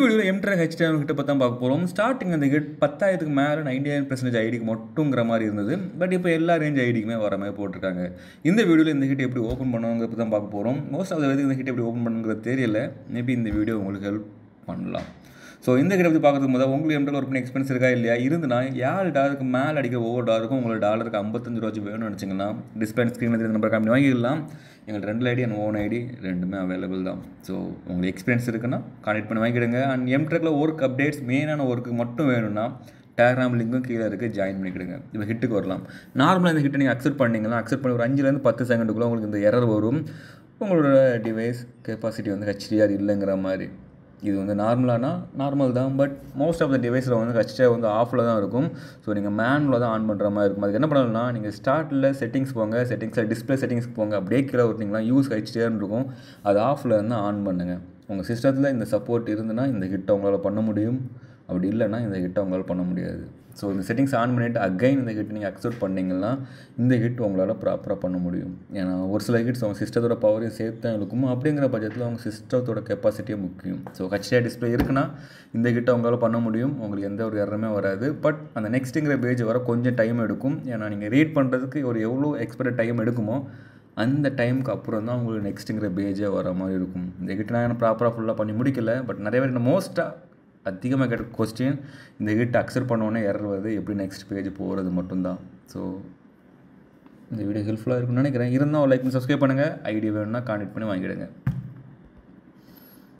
வீடியோவில் எம்ட்ராக் ஹெச்டிஎம் கிட்ட பார்த்தா பார்க்க போகிறோம். ஸ்டார்டிங் அந்த கிட் 10,000க்கு மேலே 99% ஐடிக்கு மட்டுங்கிற மாதிரி இருந்தது. பட் இப்போ எல்லா ரேஞ்ச் ஐடிக்குமே வர மாதிரி போட்டிருக்காங்க. இந்த வீடியோவில் இந்த கிட்ட எப்படி ஓப்பன் பண்ணுவாங்கிறத தான் பார்க்க போகிறோம். மோஸ்ட் ஆஃப் இந்த கிட்ட எப்படி ஓப்பன் பண்ணுங்கிறது தெரியல. மேபி இந்த வீடியோ உங்களுக்கு ஹெல்ப் பண்ணலாம். ஸோ இந்த கிட்ட பற்றி பார்க்கறதுக்கு முதல் உங்களுக்கு எம்ட்ராக் ஒர்க் பண்ணி எக்ஸ்பென்ஸ் இருக்கா இல்லையா இருந்துன்னா $7 மேலே அடிக்கிற ஒவ்வொரு டாலருக்கும் உங்களுக்கு டாலருக்கு $55 வேணும்னு நினச்சிங்கன்னா டிஸ்பிளே ஸ்க்ரீனில் தெரிஞ்ச நம்பர் காம்பி வாங்கிக்கலாம். எங்கள் 2 ஐடி அண்ட் ஓன் ஐடி ரெண்டுமே அவைலபிள் தான். ஸோ உங்களுக்கு எக்ஸ்பீரியன்ஸ் இருக்குன்னா கான்டெக்ட் பண்ணி வாங்கிடுங்க. அண்ட் எம்ட்ராக்ல ஒர்க் அப்டேட்ஸ் மெயினான ஒர்க்கு மட்டும் வேணும்னா டெலகிராம் லிங்க்கும் கீழே இருக்குது, ஜாயின் பண்ணிக்கிடுங்க. இப்போ ஹிட்டுக்கு வரலாம். நார்மலாக இந்த ஹிட்டை நீங்கள் அக்செப்ட் பண்ணிங்கன்னா அக்செப்ட் பண்ணி ஒரு 5 10 செகண்டுக்குள்ளே உங்களுக்கு இந்த எரர் வரும். உங்களோட டிவைஸ் கெப்பாசிட்டி வந்து ஹெச்டிஆர் இல்லைங்கிற மாதிரி. இது வந்து நார்மல் தான். பட் மோஸ்ட் ஆஃப் த டிவைஸில் வந்து ஹெச்டிஆர் வந்து ஆஃபில் தான் இருக்கும். ஸோ நீங்கள் மேனுவலாக தான் ஆன் பண்ணுற மாதிரி இருக்கும். அதுக்கு என்ன பண்ணணும்னா நீங்கள் ஸ்டார்ட்டில் செட்டிங்ஸ் போங்க, செட்டிங்ஸில் டிஸ்பிளே செட்டிங்ஸ்க்கு போங்க. அப்படியே கீழே விட்டிங்கன்னா யூஸ் ஹெச்டிஆர்னு இருக்கும். அது ஆஃபில் இருந்து ஆன் பண்ணுங்கள். உங்கள் சிஸ்டத்தில் இந்த சப்போர்ட் இருந்துன்னா இந்த ஹிட்டை உங்களால் பண்ண முடியும். அப்படி இல்லைன்னா இந்த ஹிட்டை உங்களால் பண்ண முடியாது. ஸோ இந்த செட்டிங்ஸ் ஆன் பண்ணிவிட்டு அகைன் இந்த ஹிட் நீங்கள் அக்செப்ட் பண்ணிங்கன்னா இந்த ஹிட் உங்களால் ப்ராப்பராக பண்ண முடியும். ஏன்னா ஒரு சில ஹிட்ஸ் அவங்க சிஸ்டத்தோட பவரையும் சேர்த்து தான் இருக்கும். அப்படிங்கிற பட்சத்தில் அவங்க சிஸ்டத்தோட கெப்பாசிட்டியும் முக்கியம். ஸோ ஹெச்டிஆர் டிஸ்பிளே இருக்குன்னா இந்த ஹிட்டை உங்களால் பண்ண முடியும். உங்களுக்கு எந்த ஒரு எரருமே வராது. பட் அந்த நெக்ஸ்ட்டுங்கிற பேஜ் வர கொஞ்சம் டைம் எடுக்கும். ஏன்னா நீங்கள் ரீட் பண்ணுறதுக்கு ஒரு எவ்வளோ எக்ஸ்பெக்ட் டைம் எடுக்குமோ அந்த டைமுக்கு அப்புறம் தான் உங்களுக்கு நெக்ஸ்ட்டுங்கிற பேஜே வர மாதிரி இருக்கும். இந்த ஹிட் நான் ப்ராப்பராக ஃபுல்லாக பண்ணி முடிக்கல. பட் நிறைய பேர் மோஸ்ட்டாக அதிகமாக கேட்ட கொஸ்டின் இந்த ஹிட் அக்செப்ட் பண்ணோன்னே எரர் வருது, எப்படி நெக்ஸ்ட் பேஜ் போகிறது மட்டும்தான். ஸோ இந்த வீடியோ ஹெல்ப்ஃபுல்லாக இருக்குன்னு நினைக்கிறேன். இருந்தால் லைக் பண்ணி சப்ஸ்கிரைப் பண்ணுங்கள். ஐடி வேணும்னா கான்டெக்ட் பண்ணி வாங்கிடுங்க.